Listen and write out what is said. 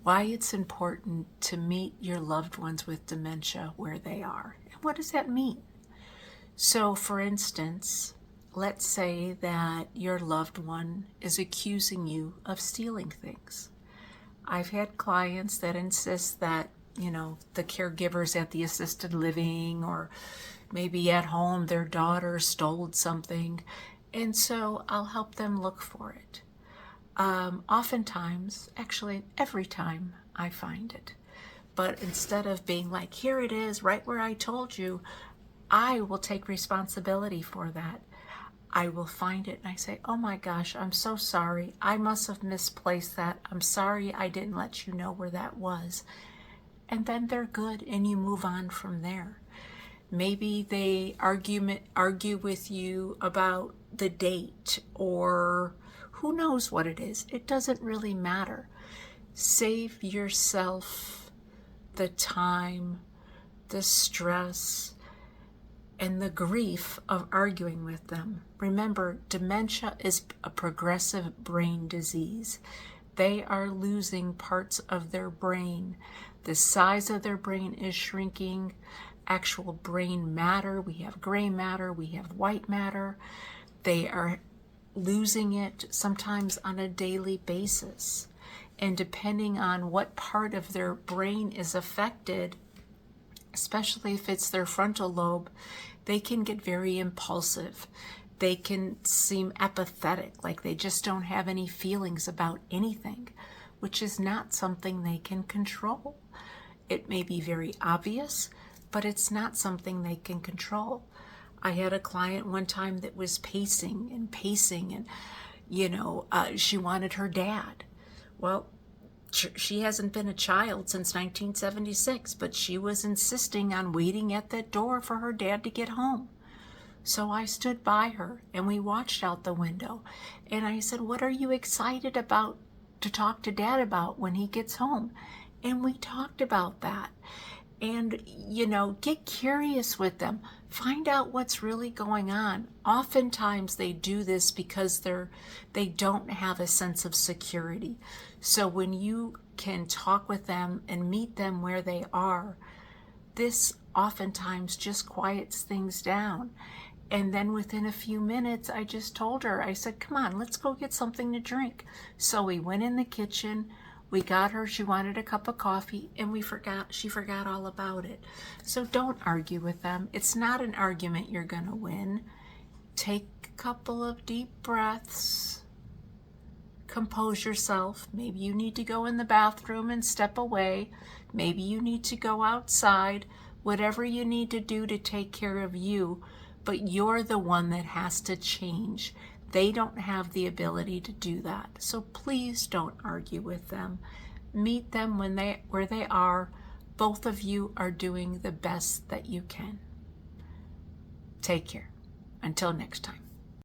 why it's important to meet your loved ones with dementia where they are. And what does that mean? So, for instance, let's say that your loved one is accusing you of stealing things. I've had clients that insist that, the caregivers at the assisted living or maybe at home their daughter stole something. And so I'll help them look for it. Oftentimes, actually every time I find it. But instead of being like, here it is, right where I told you, I will take responsibility for that. I will find it and I say, oh my gosh, I'm so sorry. I must have misplaced that. I'm sorry I didn't let you know where that was. And then they're good and you move on from there. Maybe they argue with you about the date or who knows what it is. It doesn't really matter. Save yourself the time, the stress, and the grief of arguing with them. Remember, dementia is a progressive brain disease. They are losing parts of their brain. The size of their brain is shrinking. Actual brain matter, we have gray matter, we have white matter. They are losing it sometimes on a daily basis. And depending on what part of their brain is affected, especially if it's their frontal lobe, they can get very impulsive. They can seem apathetic, like they just don't have any feelings about anything, which is not something they can control. It may be very obvious, but it's not something they can control. I had a client one time that was pacing and she wanted her dad. Well, she hasn't been a child since 1976, but she was insisting on waiting at the door for her dad to get home. So I stood by her and we watched out the window and I said, what are you excited about to talk to Dad about when he gets home? And we talked about that. And, get curious with them. Find out what's really going on. Oftentimes they do this because they don't have a sense of security. So when you can talk with them and meet them where they are, this oftentimes just quiets things down. And then within a few minutes, I just told her, I said, come on, let's go get something to drink. So we went in the kitchen. We got her, she wanted a cup of coffee, and she forgot all about it. So don't argue with them. It's not an argument you're going to win. Take a couple of deep breaths. Compose yourself. Maybe you need to go in the bathroom and step away. Maybe you need to go outside. Whatever you need to do to take care of you, but you're the one that has to change. They don't have the ability to do that. So please don't argue with them. Meet them where they are. Both of you are doing the best that you can. Take care. Until next time.